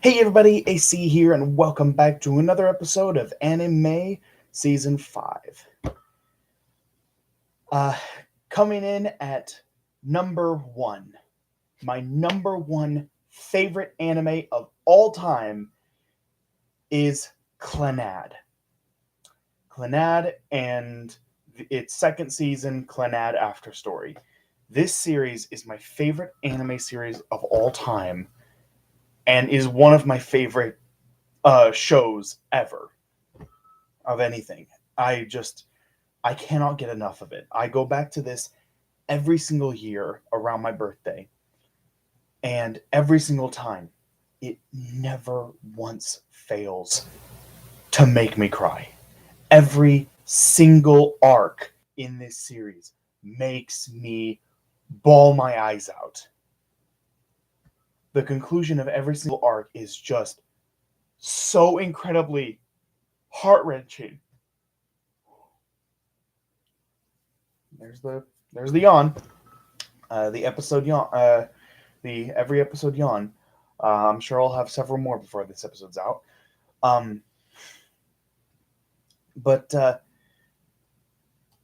Hey everybody, AC here, and welcome back to another episode of Anime Season 5. Uh, Coming in at number 1, my number 1 favorite anime of all time is Clannad. Clannad and its second season, Clannad After Story. This series is my favorite anime series of all time and is one of my favorite shows ever of anything. I cannot get enough of it. I go back to this every single year around my birthday, and every single time, it never once fails to make me cry. Every single arc in this series makes me bawl my eyes out. The conclusion of every single arc is just so incredibly heart wrenching. There's the yawn. The episode yawn. The every episode yawn. I'm sure I'll have several more before this episode's out. Um, but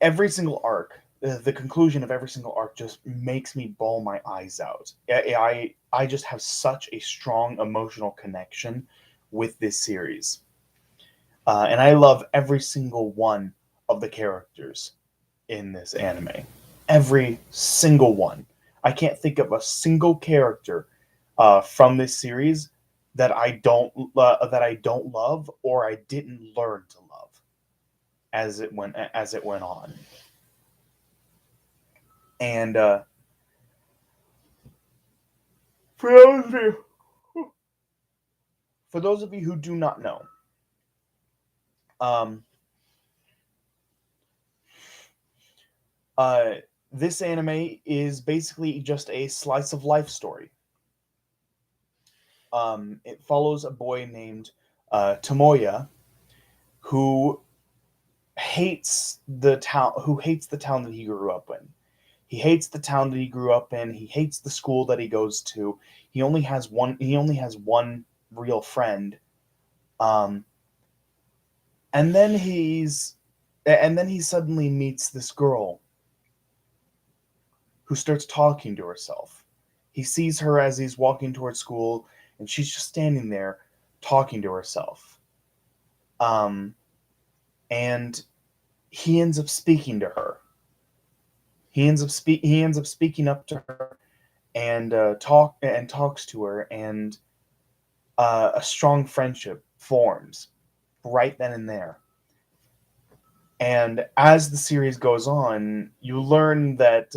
every single arc, the conclusion of every single arc, just makes me bawl my eyes out. I just have such a strong emotional connection with this series, and I love every single one of the characters in this anime. Every single one. I can't think of a single character from this series that I don't love or I didn't learn to love as it went on. And for those of you for those of you who do not know, um, uh, this anime is basically just a slice of life story. It follows a boy named Tomoya who hates the town that he grew up in. He hates the town that he grew up in. He hates the school that he goes to. He only has one real friend. Um, and then he suddenly meets this girl who starts talking to herself. He sees her as he's walking towards school, and she's just standing there talking to herself. Um, and he ends up speaking to her. He ends up speaking up to her and talks to her, and a strong friendship forms right then and there. And as the series goes on, you learn that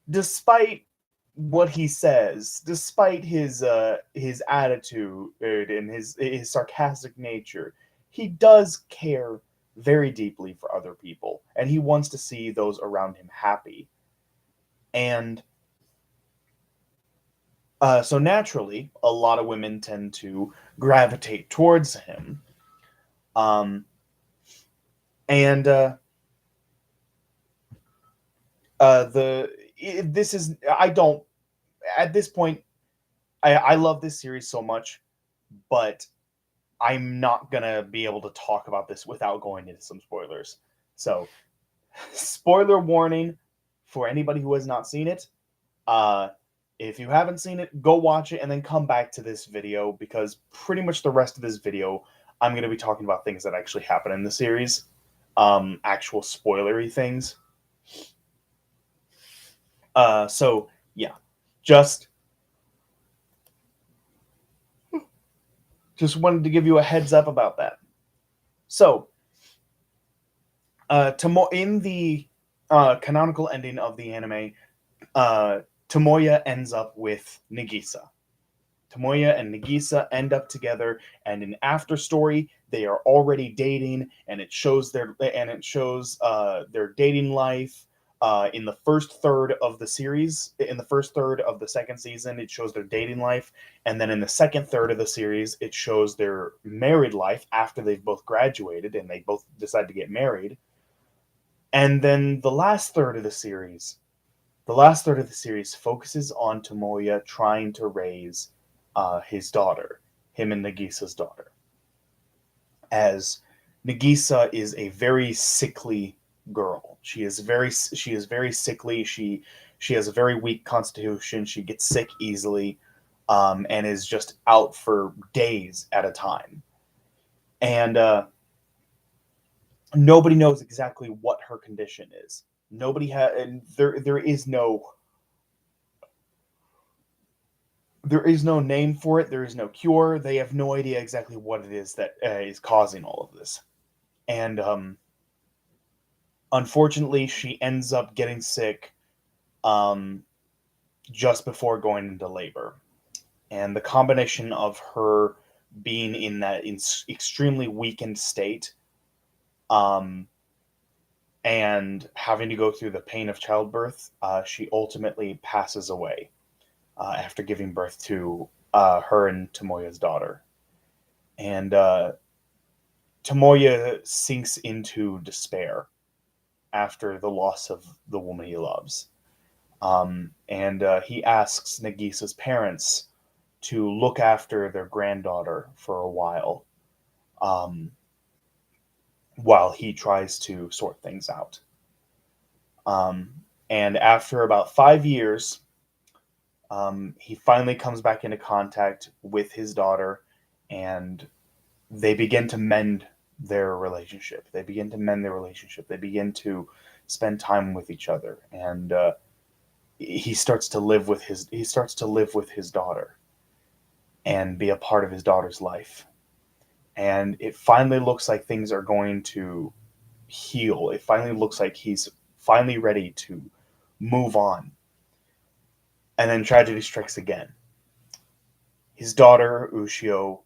despite what he says, despite his attitude and his sarcastic nature, he does care very deeply for other people, and he wants to see those around him happy. And so naturally, a lot of women tend to gravitate towards him. Um, and the this is I don't at this point I love this series so much, but I'm not gonna be able to talk about this without going into some spoilers. So, spoiler warning for anybody who has not seen it. Uh, if you haven't seen it, go watch it and then come back to this video, because pretty much the rest of this video, I'm going to be talking about things that actually happen in the series, actual spoilery things. So yeah, just just wanted to give you a heads up about that. So, in the canonical ending of the anime, uh, Tomoya ends up with Nagisa. Tomoya and Nagisa end up together, and in After Story, they are already dating, and it shows their dating life. In the first third of the series, in the first third of the second season, it shows their dating life, and then in the second third of the series, it shows their married life after they've both graduated and they both decide to get married. And then the last third of the series focuses on Tomoya trying to raise his daughter, him and Nagisa's daughter, as Nagisa is a very sickly girl. She is very sickly. She has a very weak constitution. She gets sick easily, and is just out for days at a time. And nobody knows exactly what her condition is. Nobody has, and there is no name for it. There is no cure. They have no idea exactly what it is that is causing all of this. And unfortunately, she ends up getting sick um, just before going into labor. And the combination of her being in that extremely weakened state, um, and having to go through the pain of childbirth, she ultimately passes away after giving birth to her and Tomoya's daughter. And Tomoya sinks into despair after the loss of the woman he loves. And he asks Nagisa's parents to look after their granddaughter for a um, while he tries to sort things out. Um, and after about 5 years, he finally comes back into contact with his daughter, and they begin to mend their relationship. They begin to mend their relationship. They begin to spend time with each other, and he starts to live with his daughter and be a part of his daughter's life. And it finally looks like things are going to heal. It finally looks like he's finally ready to move on. And then tragedy strikes again. His daughter, Ushio,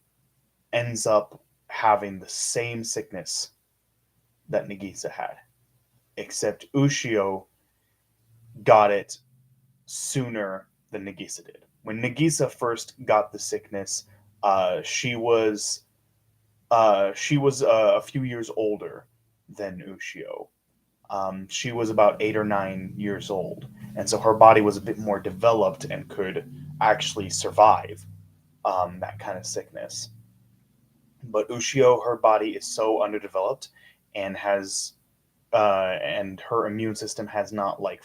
ends up having the same sickness that Nagisa had, except Ushio got it sooner than Nagisa did. When Nagisa first got the sickness, she was a few years older than Ushio. She was about 8 or 9 years old, and so her body was a bit more developed and could actually survive that kind of sickness. But Ushio, her body is so underdeveloped, and her immune system has not been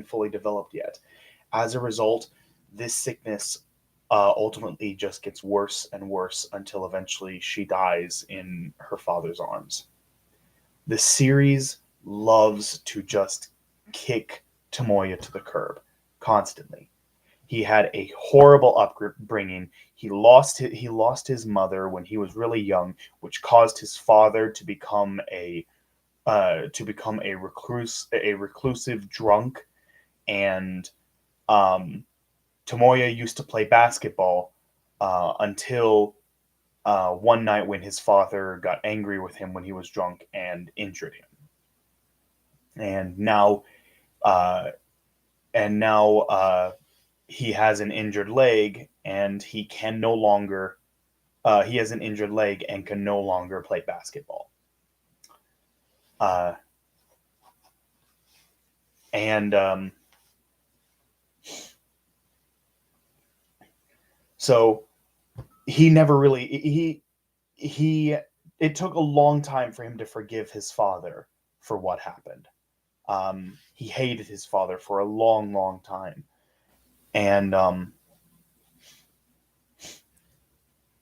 fully developed yet. As a result, this sickness ultimately just gets worse and worse until eventually she dies in her father's arms. The series loves to just kick Tomoya to the curb constantly. He had a horrible upbringing. He lost his mother when he was really young, which caused his father to become a reclusive drunk. And um, Tomoya used to play basketball until one night when his father got angry with him when he was drunk and injured him. And now, uh, and now he has an injured leg, and he has an injured leg and can no longer play basketball. Uh, and so he never really he it took a long time for him to forgive his father for what happened. He hated his father for a long, long time, and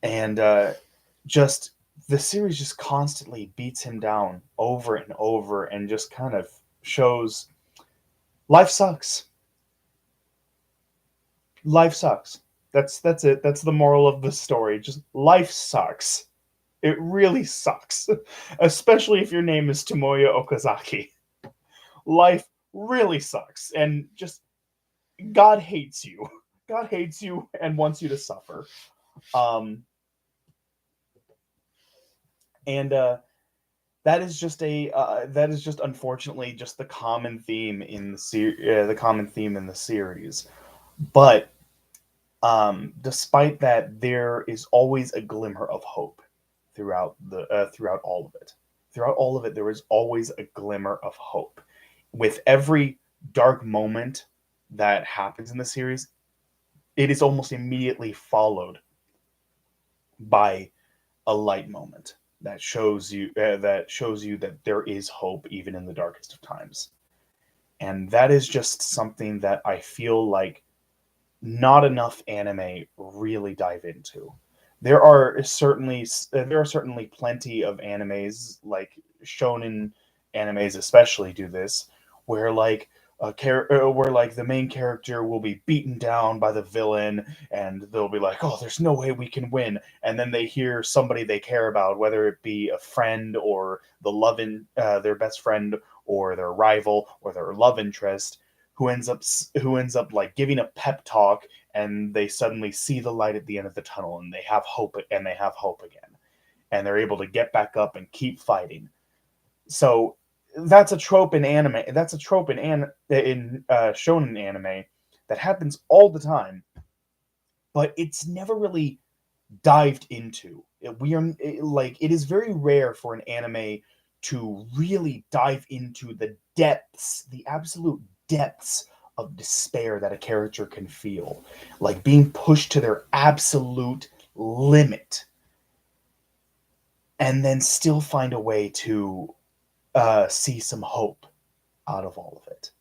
and just the series just constantly beats him down over and over, and just kind of shows life sucks. Life sucks. That's it. That's the moral of the story. Just life sucks. It really sucks, especially if your name is Tomoya Okazaki. Life really sucks, and just God hates you. God hates you and wants you to suffer. Um, and that is just unfortunately just the common theme in the series. But despite that, there is always a glimmer of hope throughout all of it. Throughout all of it, there is always a glimmer of hope. With every dark moment that happens in the series, it is almost immediately followed by a light moment that shows you that there is hope even in the darkest of times. And that is just something that I feel like not enough anime really dive into. There are certainly plenty of animes, like shonen animes especially, do this, where like where like the main character will be beaten down by the villain, and they'll be like, "Oh, there's no way we can win," and then they hear somebody they care about, whether it be a friend or their best friend, or their rival or their love interest, who ends up like giving a pep talk, and they suddenly see the light at the end of the tunnel, and they have hope again, and they're able to get back up and keep fighting. So that's a trope in anime. That's a trope in shonen anime that happens all the time, but it's never really dived into. It is very rare for an anime to really dive into the absolute depths of despair that a character can feel, like being pushed to their absolute limit, and then still find a way to see some hope out of all of it.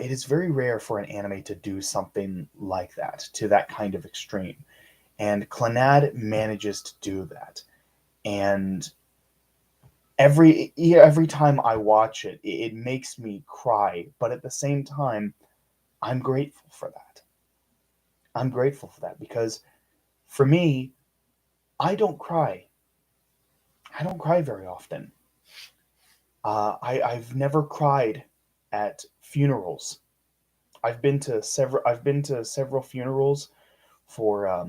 It is very rare for an anime to do something like that, to that kind of extreme. And Clannad manages to do that. And every time I watch it, it makes me cry. But at the same time, I'm grateful for that. I'm grateful for that because for me, I don't cry. I don't cry very often. I've never cried at funerals. I've been to several funerals for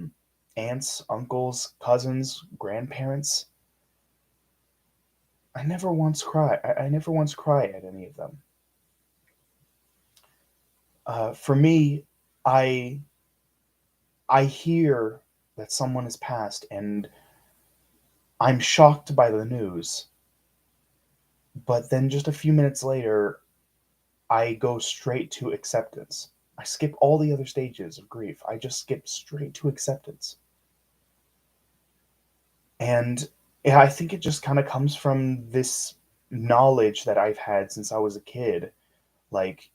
aunts, uncles, cousins, grandparents. I never once cry at any of them. For me, I I hear that someone has passed, and I'm shocked by the news. But then just a few minutes later, I go straight to acceptance. I skip all the other stages of grief. I just skip straight to acceptance. And yeah, I think it just kind of comes from this knowledge that I've had since I was a kid. Like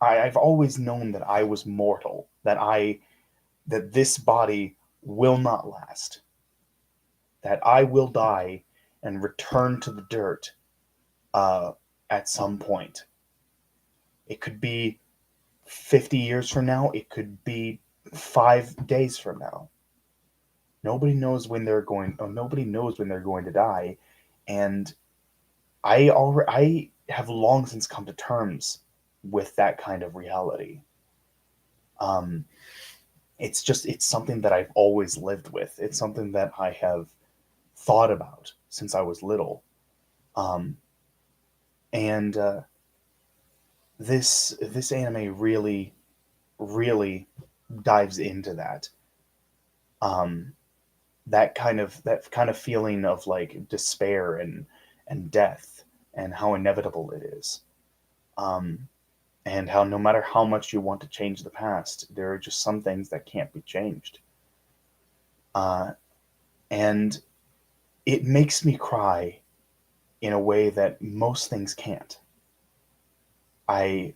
I've always known that I was mortal, that this body will not last, that I will die and return to the dirt uh, at some point. It could be 50 years from now. It could be 5 days from now. Nobody knows when they're going to die, and I have long since come to terms with that kind of reality. Um, it's something that I've always lived with. It's something that I have thought about since I was little. Um, and this anime really dives into that. Um, that kind of feeling of like despair and death, and how inevitable it is. Um, and how no matter how much you want to change the past, there are just some things that can't be changed. Uh, and it makes me cry in a way that most things can't. I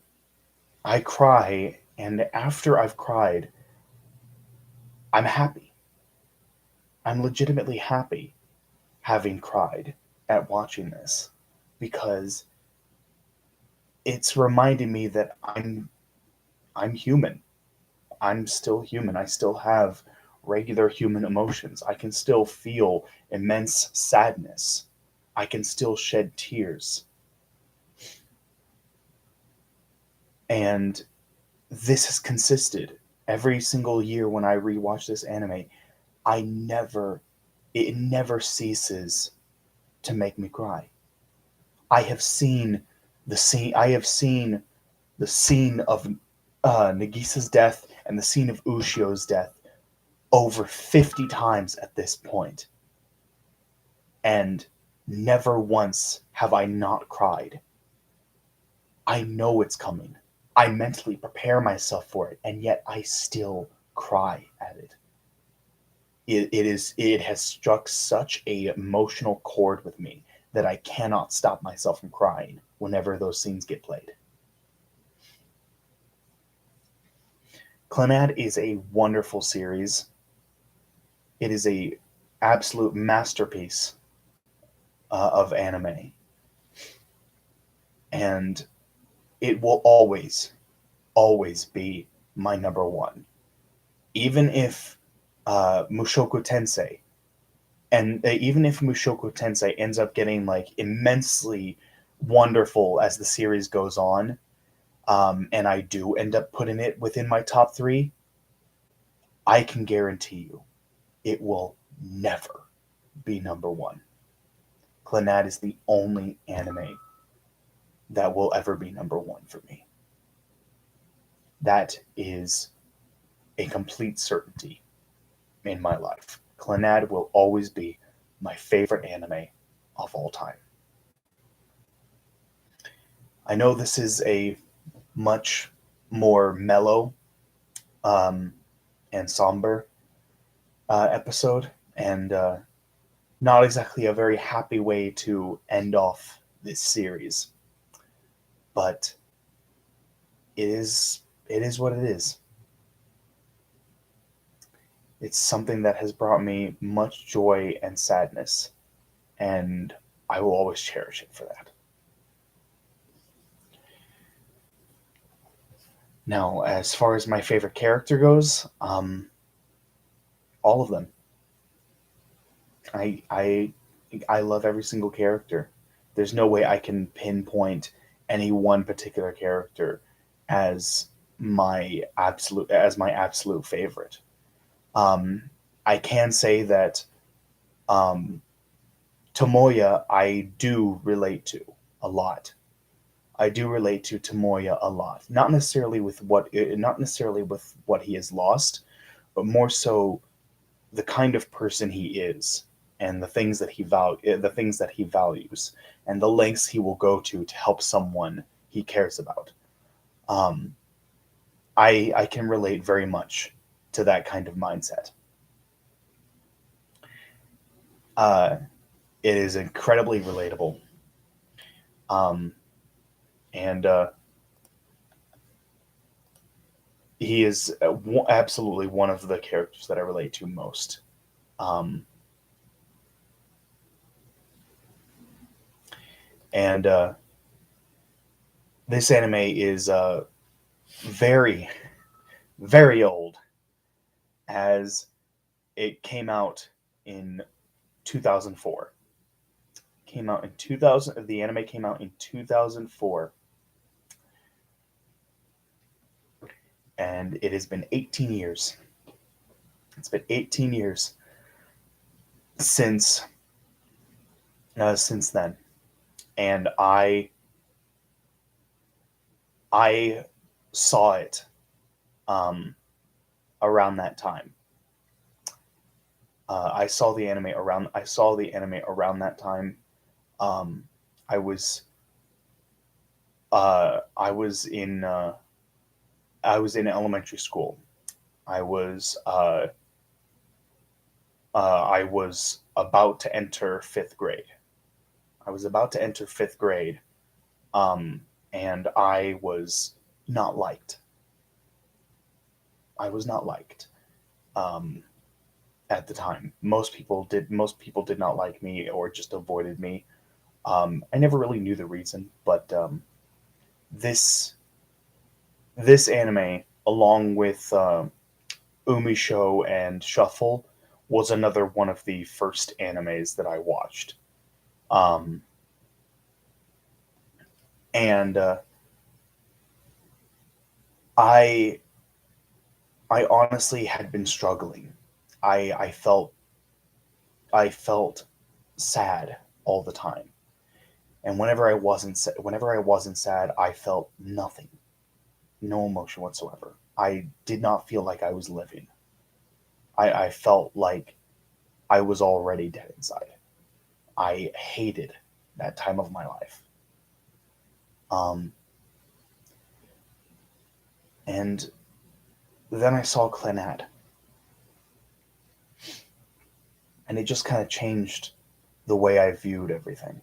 I cry, and after I've cried, I'm happy. I'm legitimately happy having cried at watching this, because it's reminding me that I'm human. I'm still human. I still have regular human emotions. I can still feel immense sadness. I can still shed tears. And this has consisted every single year when I rewatch this anime. I never, it never ceases to make me cry. I have seen I have seen the scene of Nagisa's death and the scene of Ushio's death over 50 times at this point, and never once have I not cried. I know it's coming. I mentally prepare myself for it, and yet I still cry at it. It has struck such a emotional chord with me that I cannot stop myself from crying whenever those scenes get played. Clannad is a wonderful series. It is a absolute masterpiece of anime, and it will always be my number one. Even if Mushoku Tensei even if Mushoku Tensei ends up getting like immensely wonderful as the series goes on, and I do end up putting it within my top three, I can guarantee you it will never be number one. Clannad is the only anime that will ever be number one for me. That is a complete certainty in my life. Clannad will always be my favorite anime of all time. I know this is a much more mellow um, and somber episode, and not exactly a very happy way to end off this series, but it is what it is. It's something that has brought me much joy and sadness, and I will always cherish it for that. Now, as far as my favorite character goes, all of them. I I I love every single character. There's no way I can pinpoint any one particular character as my absolute favorite. Um, I can say that um, Tomoya I do relate to a lot. I do relate to Tomoya a lot. Not necessarily with what he has lost, but more so the kind of person he is and the things that he values and the lengths he will go to help someone he cares about. Um, I can relate very much to that kind of mindset. Uh, it is incredibly relatable, um, and he is absolutely one of the characters that I relate to most. Um, and This anime is very, very old, as it came out in 2004. Came out in 2000. The anime came out in 2004, and it has been 18 years. It's been 18 years since since then, and I saw it um, around that time. I saw the anime around that time. Um, I was I was in elementary school. I was uh, I was about to enter fifth grade. I was about to enter fifth grade, um, and I was not liked. I was not liked um, at the time. Most people did not like me or just avoided me. I never really knew the reason, but this this anime, along with Umisho and Shuffle, was another one of the first animes that I watched. Um, and I I honestly had been struggling. I I felt sad all the time, and whenever I wasn't sad, I felt nothing, no emotion whatsoever. I did not feel like I was living. I felt like I was already dead inside. I hated that time of my life. Um, And then I saw Clannad. And it just kind of changed the way I viewed everything.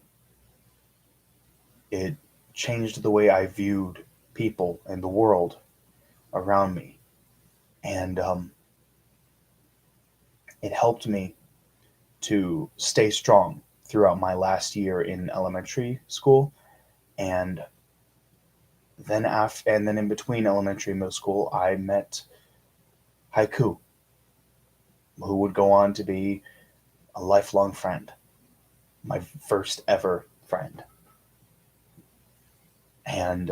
It changed the way I viewed people and the world around me. And it helped me to stay strong throughout my last year in elementary school. And then in between elementary and middle school, I met Haiku, who would go on to be a lifelong friend, my first ever friend. And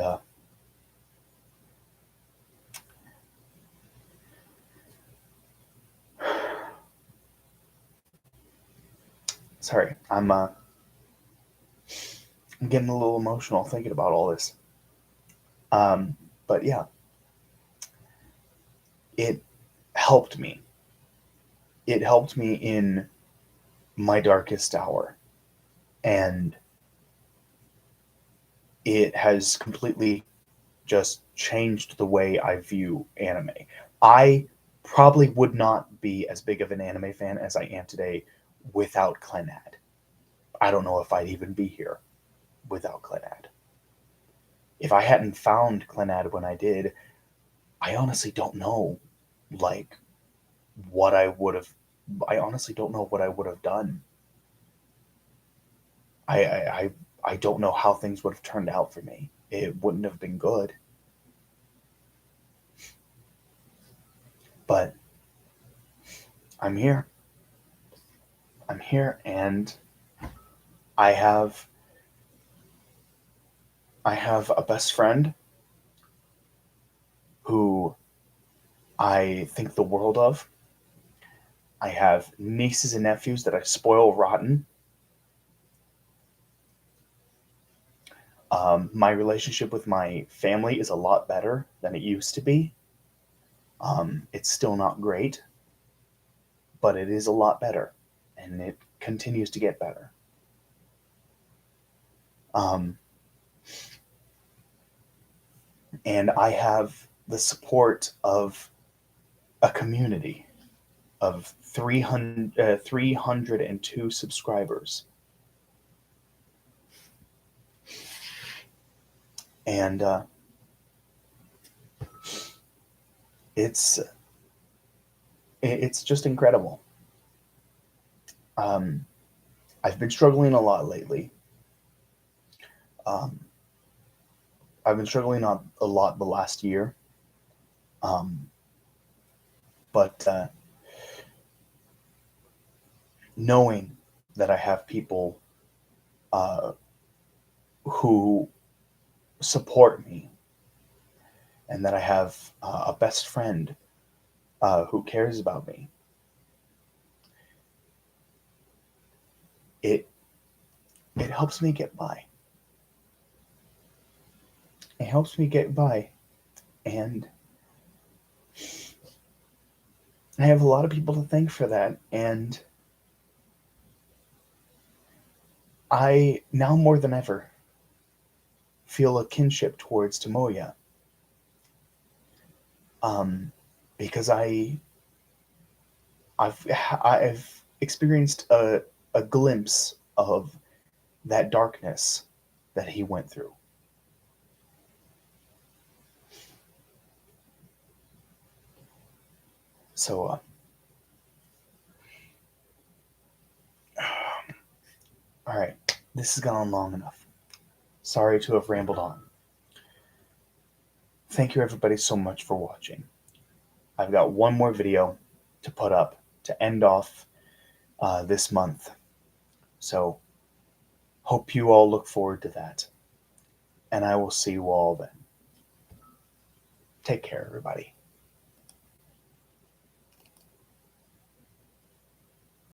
sorry, I'm getting a little emotional thinking about all this. But yeah, it helped me. It helped me in my darkest hour, and it has completely just changed the way I view anime. I probably would not be as big of an anime fan as I am today without Clannad. I don't know if I'd even be here without Clannad. If I hadn't found Clannad when I did, I honestly don't know, like, what I would have. I honestly don't know what I would have done. I I I, I don't know how things would have turned out for me. It wouldn't have been good, but I'm here. I'm here, and I have I have a best friend who I think the world of. I have nieces and nephews that I spoil rotten. My relationship with my family is a lot better than it used to be. It's still not great, but it is a lot better, and it continues to get better. Um, and I have the support of a community of 302 subscribers. And it's it's just incredible. Um, I've been struggling a lot lately. Um, I've been struggling a lot the last year, um, but knowing that I have people uh, who support me, and that I have a best friend who cares about me, it it helps me get by. It helps me get by, and I have a lot of people to thank for that. And I now more than ever feel a kinship towards Tomoya, um, because I've experienced a glimpse of that darkness that he went through. So, all right, this has gone on long enough. Sorry to have rambled on. Thank you everybody so much for watching. I've got one more video to put up to end off this month. So, hope you all look forward to that. And I will see you all then. Take care, everybody.